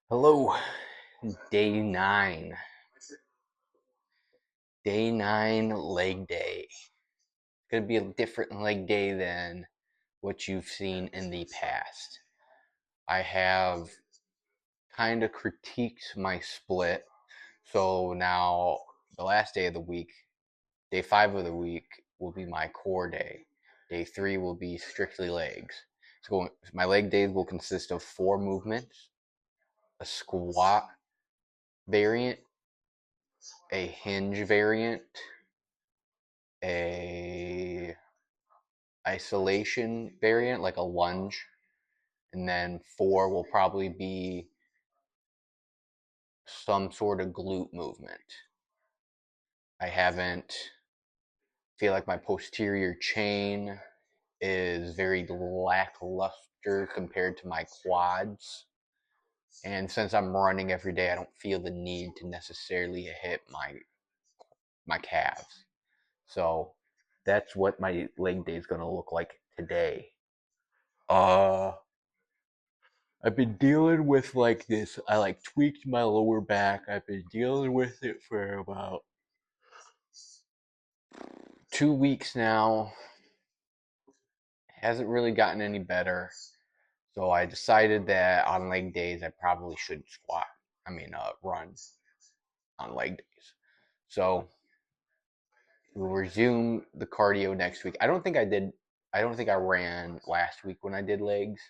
Hello, day nine. Day nine leg day. It's gonna be a different leg day than what you've seen in the past. I have kind of critiqued my split. So now the last day of the week, day five of the week, will be my core day. Day three will be strictly legs. So my leg days will consist of four movements: a squat variant, a hinge variant, a isolation variant, like a lunge, and then four will probably be some sort of glute movement. I haven't feel like my posterior chain is very lackluster compared to my quads. And since I'm running every day, I don't feel the need to necessarily hit my calves. So that's what my leg day is going to look like today. Uh I've been dealing with like this. I like tweaked my lower back. I've been dealing with it for about 2 weeks now. Hasn't really gotten any better. So I decided that on leg days I probably should squat. Run on leg days. So we'll resume the cardio next week. I don't think I did. I don't think I ran last week when I did legs,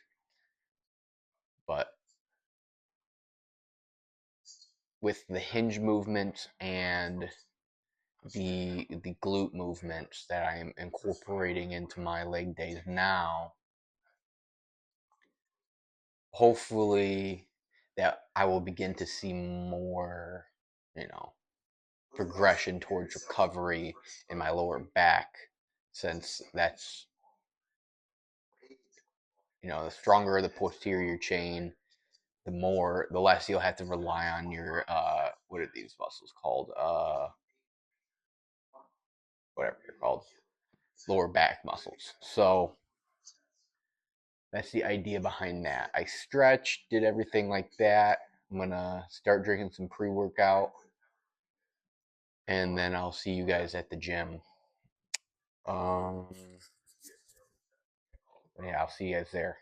but with the hinge movement and the glute movements that I am incorporating into my leg days now, hopefully that I will begin to see more, you know, progression towards recovery in my lower back, since that's, the stronger the posterior chain, the less you'll have to rely on your what are these muscles called? Whatever they're called, lower back muscles. So that's the idea behind that. I stretched, did everything like that. I'm gonna start drinking some pre-workout, and then I'll see you guys at the gym. Um, yeah, I'll see you guys there.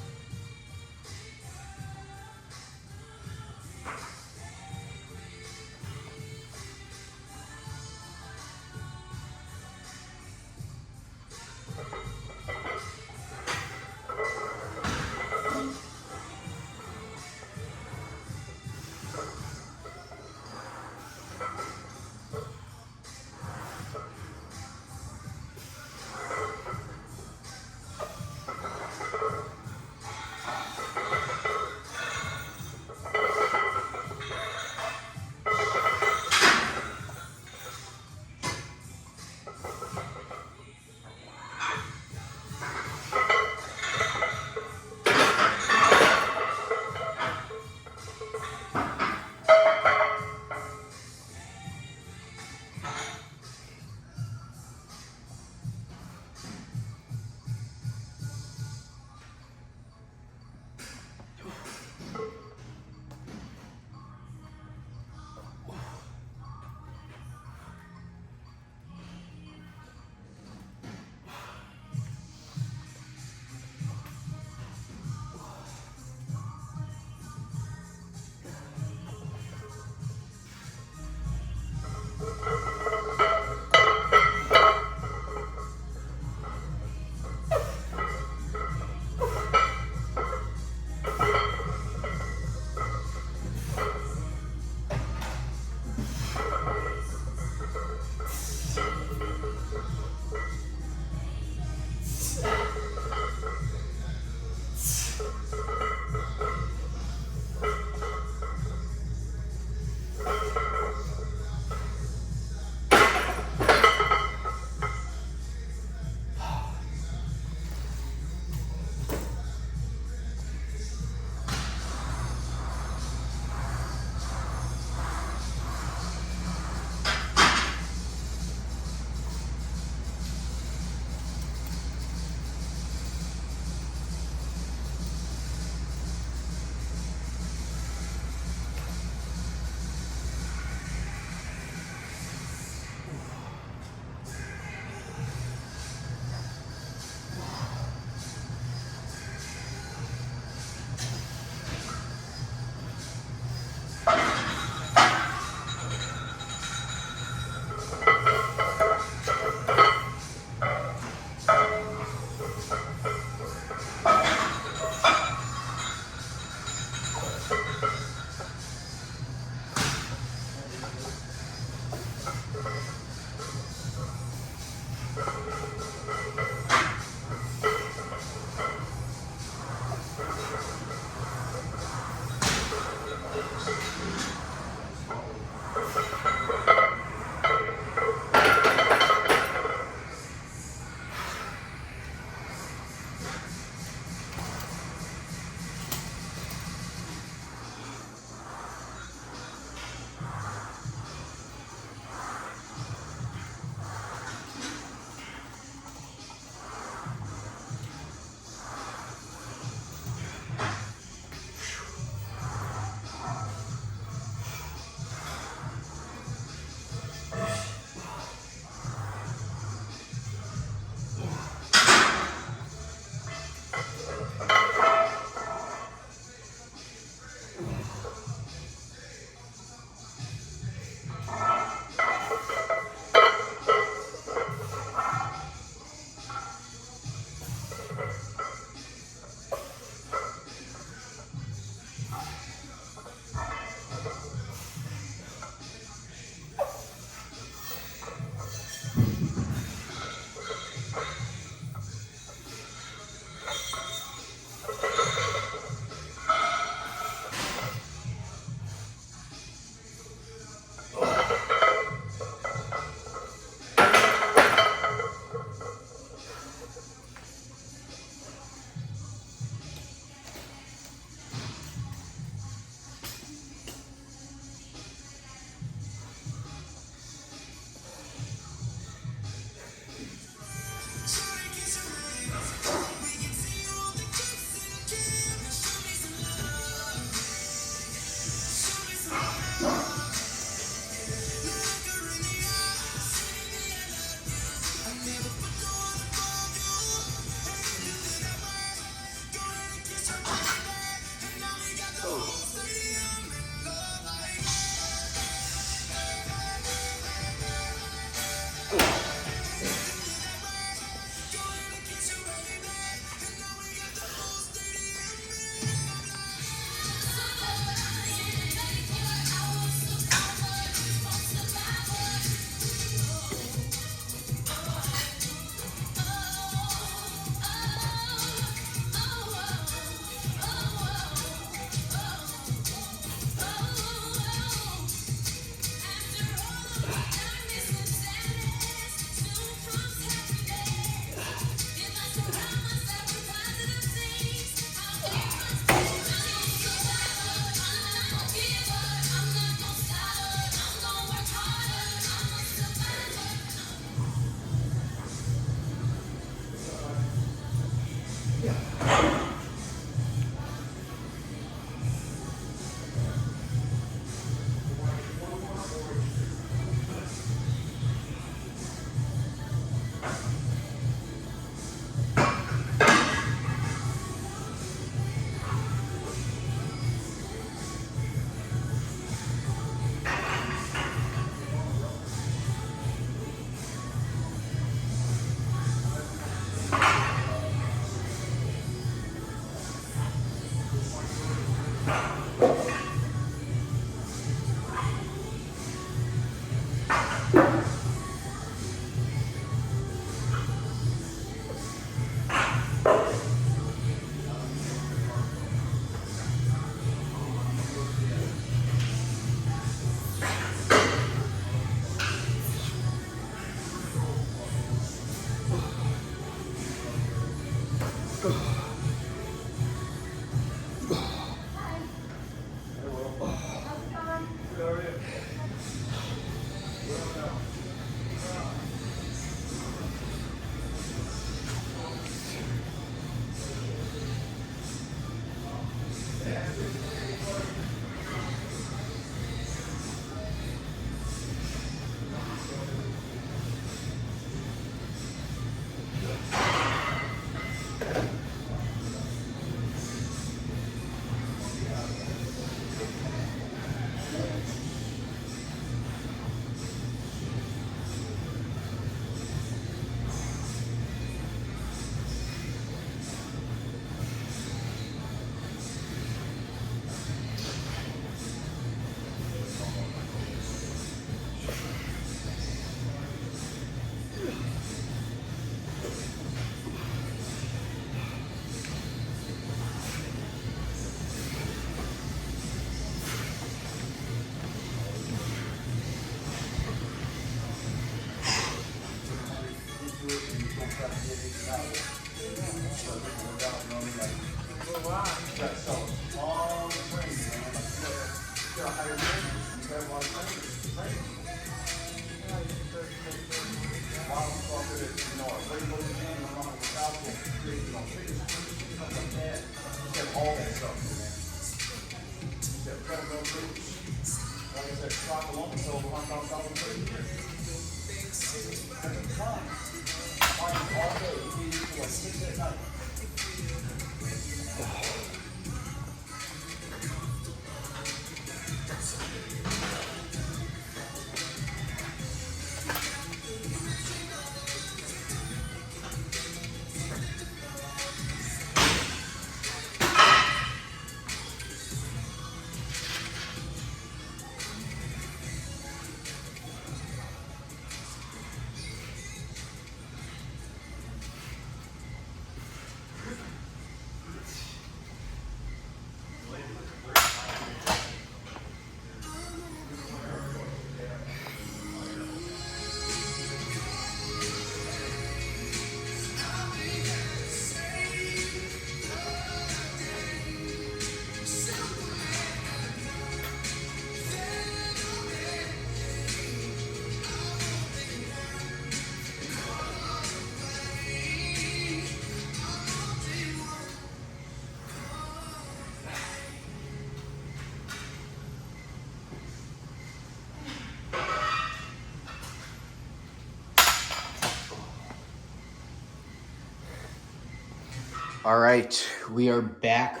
All right, we are back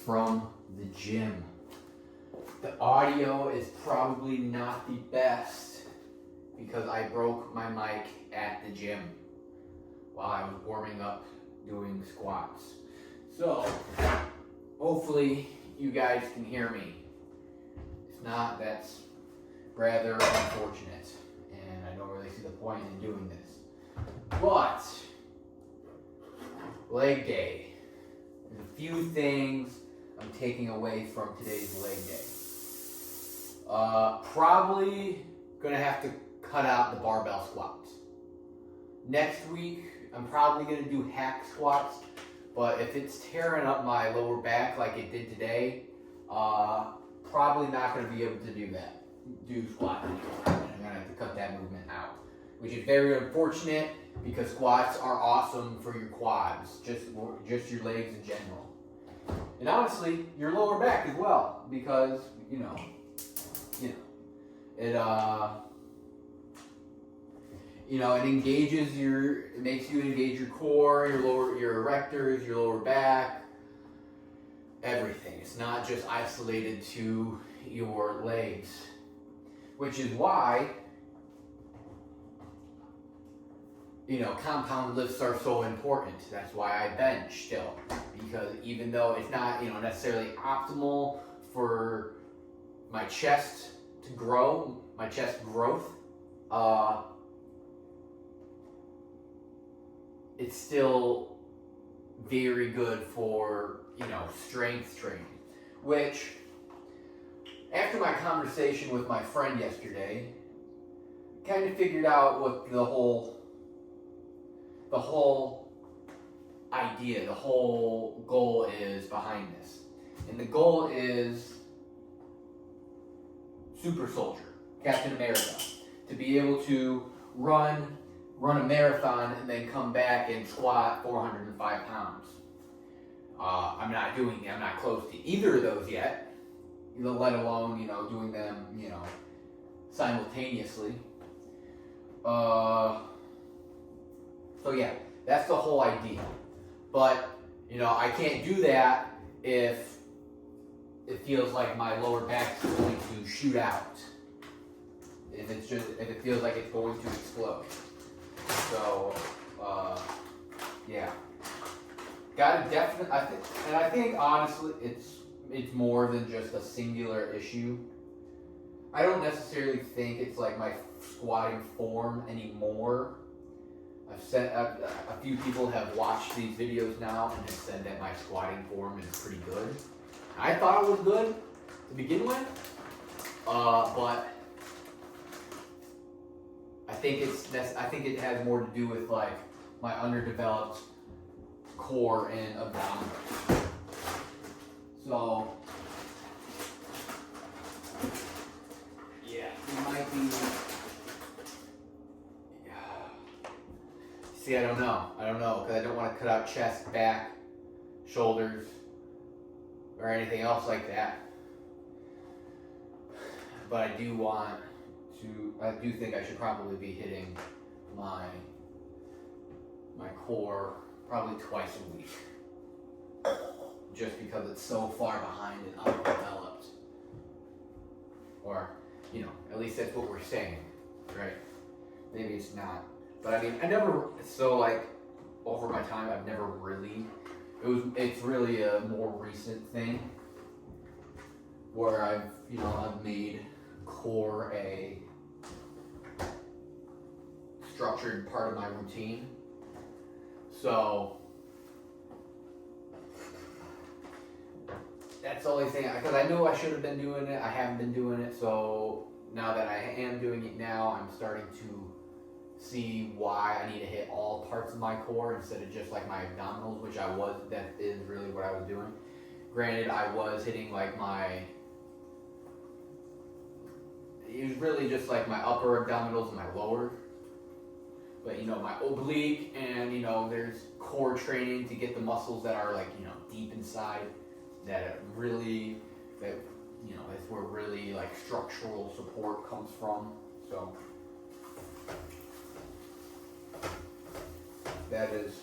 from the gym. The audio is probably not the best because I broke my mic at the gym while I was warming up doing squats. So, hopefully you guys can hear me. If not, that's rather unfortunate, and I don't really see the point in doing this. But leg day. There's a few things I'm taking away from today's leg day. Probably gonna have to cut out the barbell squats. Next week, I'm probably gonna do hack squats, but if it's tearing up my lower back like it did today, probably not gonna be able to do squats anymore. I'm gonna have to cut that movement out, which is very unfortunate because squats are awesome for your quads, just your legs in general. And honestly, your lower back as well, because it makes you engage your core, your erectors, your lower back, everything. It's not just isolated to your legs, which is why compound lifts are so important. That's why I bench still, because even though it's not, necessarily optimal for my chest to grow, my chest growth, it's still very good for, strength training, which after my conversation with my friend yesterday, kind of figured out what the whole idea, the whole goal is behind this. And the goal is Super Soldier, Captain America, to be able to run a marathon and then come back and squat 405 pounds. I'm not close to either of those yet, let alone, doing them, simultaneously. So yeah, that's the whole idea. But, I can't do that if it feels like my lower back is going to shoot out. If it feels like it's going to explode. So, yeah. Got to definitely, I think honestly, it's more than just a singular issue. I don't necessarily think it's like my squatting form anymore. I've said a few people have watched these videos now and have said that my squatting form is pretty good. I thought it was good to begin with, but I think it has more to do with like my underdeveloped core and abdominals. So yeah, it might be. See, I don't know, because I don't want to cut out chest, back, shoulders, or anything else like that. But I do think I should probably be hitting my core probably twice a week. Just because it's so far behind and undeveloped. Or, at least that's what we're saying, right? Maybe it's not. But I mean, over my time, I've never really, it's really a more recent thing where I've made core a structured part of my routine. So that's the only thing, because I knew I should have been doing it. I haven't been doing it, so now that I am doing it now, I'm starting to see why I need to hit all parts of my core instead of just like my abdominals, that is really what I was doing. Granted, I was hitting like it was really just like my upper abdominals and my lower. But my oblique and there's core training to get the muscles that are like deep inside that's where really like structural support comes from. So that is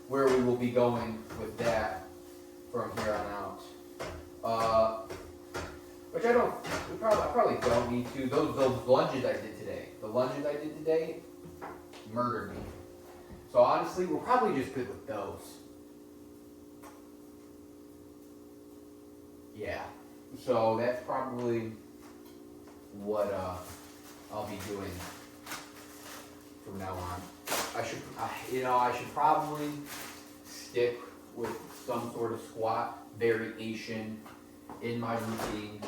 where we will be going with that from here on out. Which I probably don't need to. Those lunges I did today, murdered me. So honestly, we're probably just good with those. Yeah. So that's probably what I'll be doing from now on. I should probably stick with some sort of squat variation in my routine.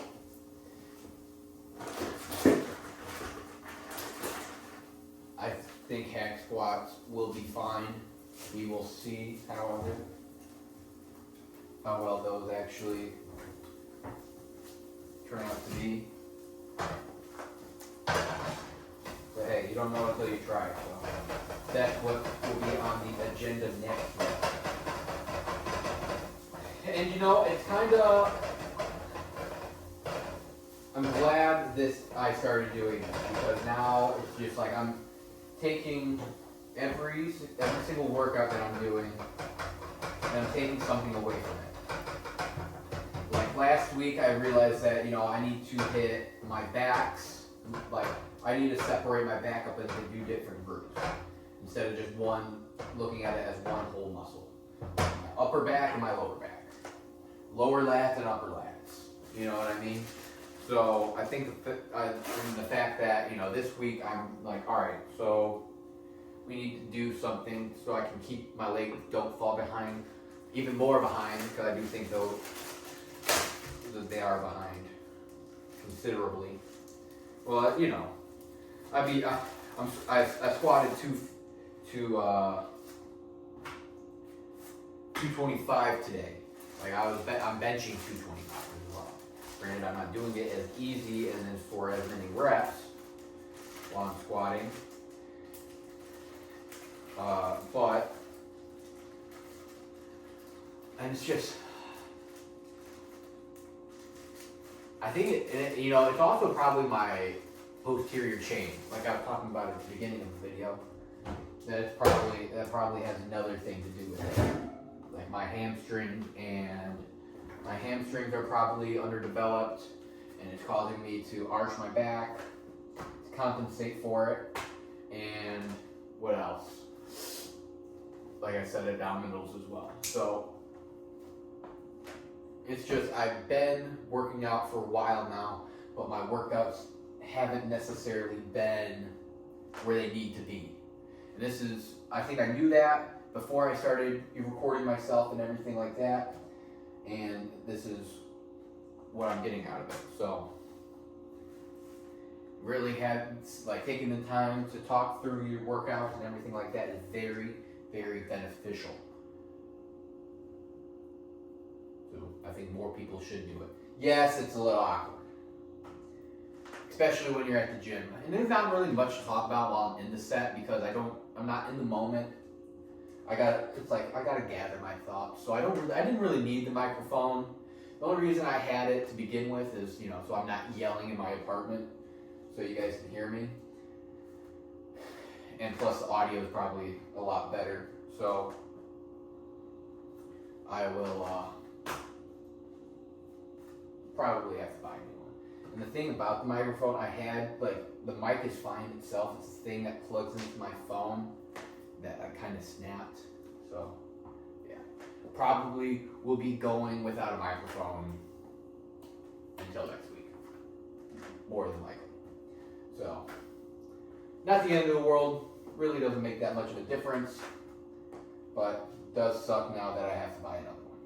I think hack squats will be fine. We will see, however, how well those actually turn out to be. But hey, you don't know until you try, so that's what will be on the agenda next week. And it's kind of, I'm glad I started doing this, because now it's just like I'm taking every single workout that I'm doing, and I'm taking something away from it. Like last week, I realized that I need to hit my backs. Like I need to separate my back up into two different groups instead of just looking at it as one whole muscle. My upper back and my lower back, lower lats and upper lats. You know what I mean? So I think the fact that this week I'm like, all right, so we need to do something so I can keep my legs don't fall behind, even more behind, because I do think they are behind considerably. Well, I squatted 225 today. Like I'm benching 225 as well. Granted, I'm not doing it as easy and as for as many reps while I'm squatting. But And it's just, I think it's also probably my posterior chain, like I was talking about at the beginning of the video. That probably has another thing to do with it. Like my hamstrings are probably underdeveloped, and it's causing me to arch my back to compensate for it. And what else? Like I said, abdominals as well. So it's just, I've been working out for a while now, but my workouts haven't necessarily been where they need to be. And this is, I think I knew that before I started recording myself and everything like that. And this is what I'm getting out of it. So really taking the time to talk through your workouts and everything like that is very, very beneficial. So I think more people should do it. Yes, it's a little awkward, especially when you're at the gym. And there's not really much to talk about while I'm in the set because I'm not in the moment. I gotta gather my thoughts. So I didn't really need the microphone. The only reason I had it to begin with is, so I'm not yelling in my apartment, so you guys can hear me. And plus the audio is probably a lot better. So I will probably have to buy a new one. And the thing about the microphone I had, the mic is fine itself. It's the thing that plugs into my phone that I kind of snapped. So yeah, probably will be going without a microphone until next week, more than likely. So not the end of the world. Really doesn't make that much of a difference, but it does suck now that I have to buy another one.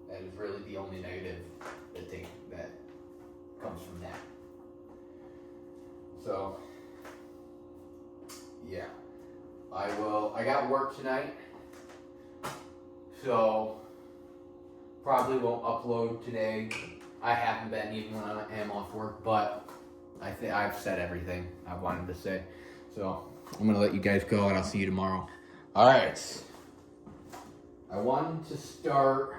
That is really the only negative that comes from that. So yeah, I got work tonight, so probably won't upload today. I haven't been even when I am off work, but I think I've said everything I wanted to say. So I'm gonna let you guys go, and I'll see you tomorrow. All right. I wanted to start.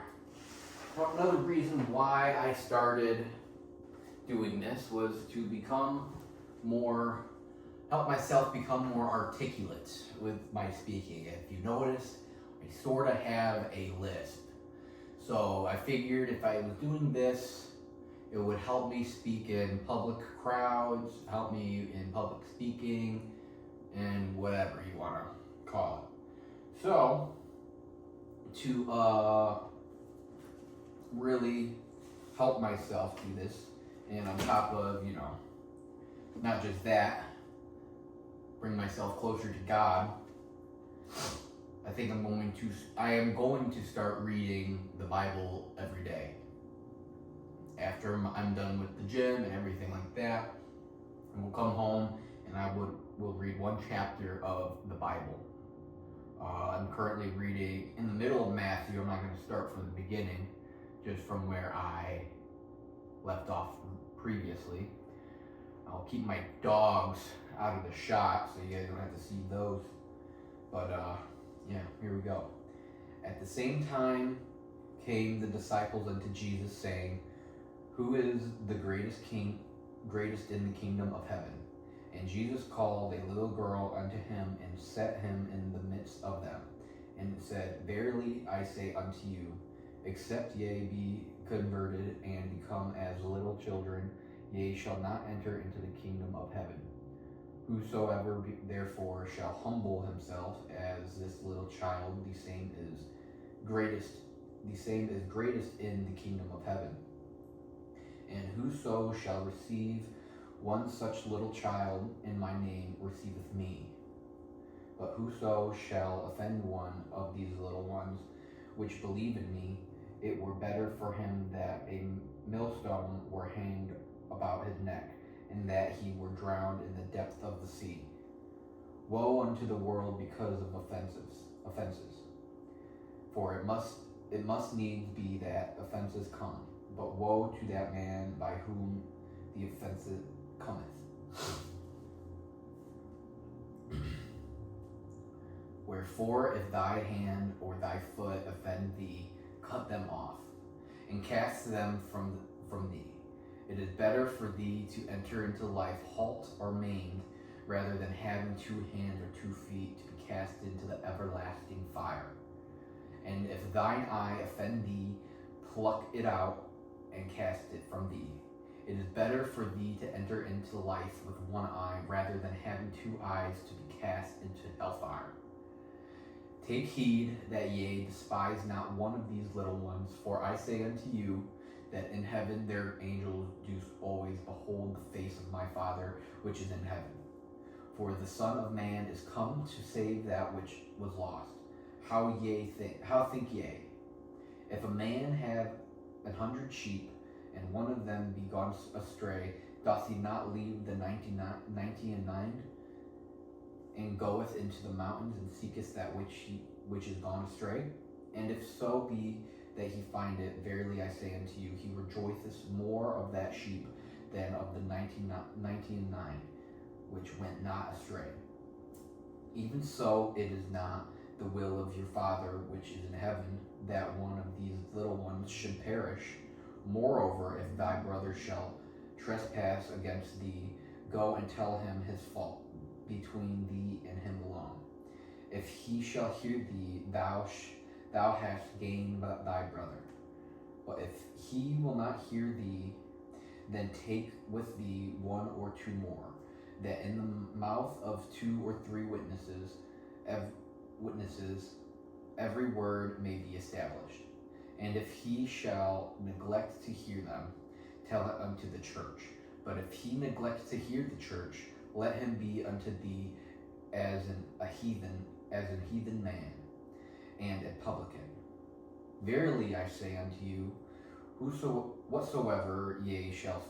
Another reason why I started doing this was to help myself become more articulate with my speaking. If you notice, I sort of have a lisp. So I figured if I was doing this, it would help me speak in public crowds, help me in public speaking, and whatever you want to call it. So, to really help myself do this, and on top of, not just that, bring myself closer to God, I am going to start reading the Bible every day. After I'm done with the gym and everything like that, and we'll come home and we'll read one chapter of the Bible. I'm currently reading in the middle of Matthew. I'm not going to start from the beginning, just from where I left off previously. I'll keep my dogs out of the shot so you guys don't have to see those. But yeah, here we go. At the same time came the disciples unto Jesus, saying, Who is the greatest in the kingdom of heaven? And Jesus called a little girl unto him, and set him in the midst of them, and said, Verily I say unto you, except ye be converted and become as little children, ye shall not enter into the kingdom of heaven. Whosoever therefore shall humble himself as this little child, the same is greatest in the kingdom of heaven. And whoso shall receive one such little child in my name receiveth me. But whoso shall offend one of these little ones which believe in me, it were better for him that a millstone were hanged about his neck, and that he were drowned in the depth of the sea. Woe unto the world because of offenses. For it must needs be that offenses come, but woe to that man by whom the offense cometh. Wherefore, if thy hand or thy foot offend thee, cut them off, and cast them from thee. It is better for thee to enter into life halt or maimed, rather than having 2 hands or 2 feet to be cast into the everlasting fire. And if thine eye offend thee, pluck it out and cast it from thee. It is better for thee to enter into life with 1 eye, rather than having 2 eyes to be cast into hellfire. Take heed that ye despise not one of these little ones, for I say unto you, that in heaven their angels do always behold the face of my Father which is in heaven. For the Son of Man is come to save that which was lost. How think ye? If a man have 100 sheep, and one of them be gone astray, doth he not leave the 99 and goeth into the mountains and seeketh that which is gone astray? And if so be that he find it, verily I say unto you, he rejoiceth more of that sheep than of the 99 which went not astray. Even so it is not the will of your Father which is in heaven, that one of these little ones should perish. Moreover, if thy brother shall trespass against thee, go and tell him his fault between thee and him alone. If he shall hear thee, thou hast gained thy brother. But if he will not hear thee, then take with thee 1 or 2 more, that in the mouth of 2 or 3 witnesses every word may be established. And if he shall neglect to hear them, tell it unto the church. But if he neglects to hear the church, let him be unto thee as a heathen man, and a publican. Verily I say unto you, whatsoever ye shall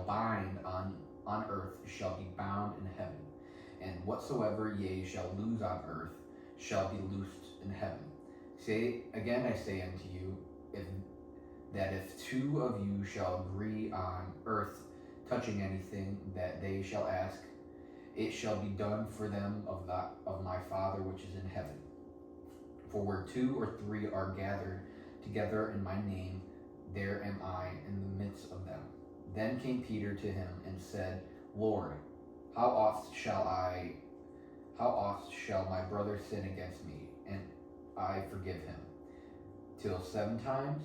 bind on earth shall be bound in heaven, and whatsoever ye shall loose on earth shall be loosed in heaven. Again I say unto you, if 2 of you shall agree on earth touching anything that they shall ask, it shall be done for them of my Father which is in heaven. For where 2 or 3 are gathered together in my name, there am I in the midst of them. Then came Peter to him and said, Lord, how oft shall my brother sin against me, and I forgive him? Till 7 times?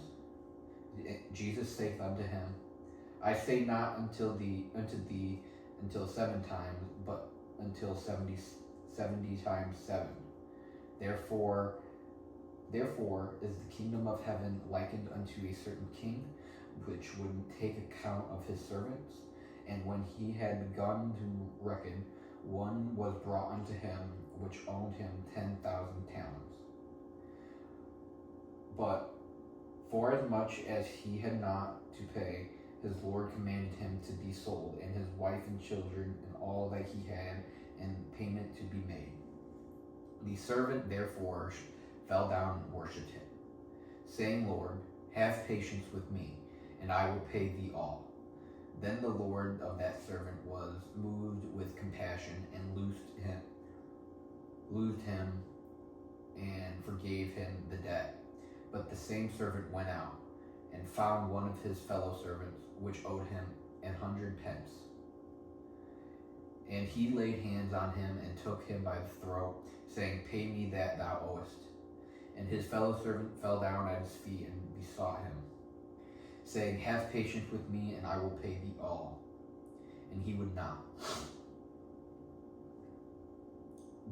Jesus saith unto him, I say not unto thee until 7 times, but until 70 times 7. Therefore is the kingdom of heaven likened unto a certain king, which would take account of his servants. And when he had begun to reckon, one was brought unto him, which owned him 10,000 talents. But forasmuch as he had not to pay, his Lord commanded him to be sold, and his wife and children, and all that he had, and payment to be made. The servant therefore fell down and worshipped him, saying, Lord, have patience with me, and I will pay thee all. Then the Lord of that servant was moved with compassion, and loosed him, and forgave him the debt. But the same servant went out, and found one of his fellow servants, which owed him 100 pence. And he laid hands on him, and took him by the throat, saying, Pay me that thou owest. And his fellow servant fell down at his feet, and besought him, saying, Have patience with me, and I will pay thee all. And he would not,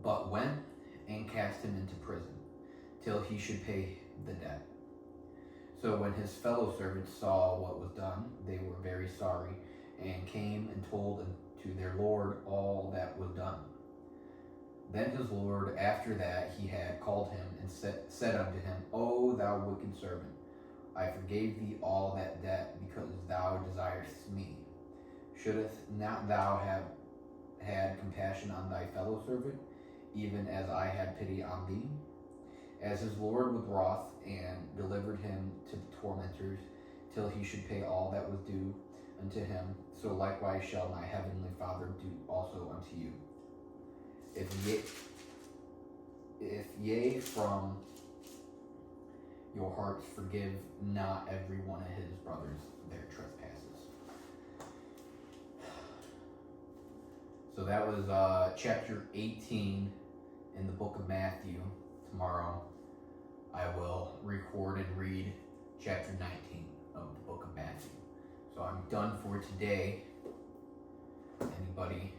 but went and cast him into prison, till he should pay the debt. So when his fellow servants saw what was done, they were very sorry, and came and told to their Lord all that was done. Then his Lord, after that he had called him, and said unto him, O thou wicked servant, I forgave thee all that debt, because thou desirest me. Shouldst not thou have had compassion on thy fellow servant, even as I had pity on thee? As his Lord was wroth, and delivered him to the tormentors, till he should pay all that was due unto him, so likewise shall my heavenly Father do also unto you. If ye from your hearts forgive not every one of his brothers their trespasses. So that was chapter 18 in the book of Matthew. Tomorrow I will record and read chapter 19 of the book of Matthew. So I'm done for today. Anybody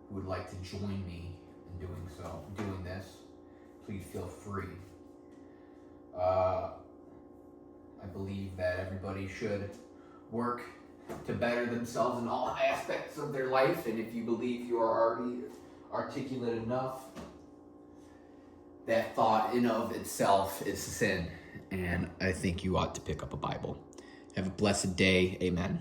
who would like to join me in doing this, please feel free. I believe that everybody should work to better themselves in all aspects of their life, and if you believe you are already articulate enough, that thought in of itself is sin, and I think you ought to pick up a Bible. Have a blessed day. Amen.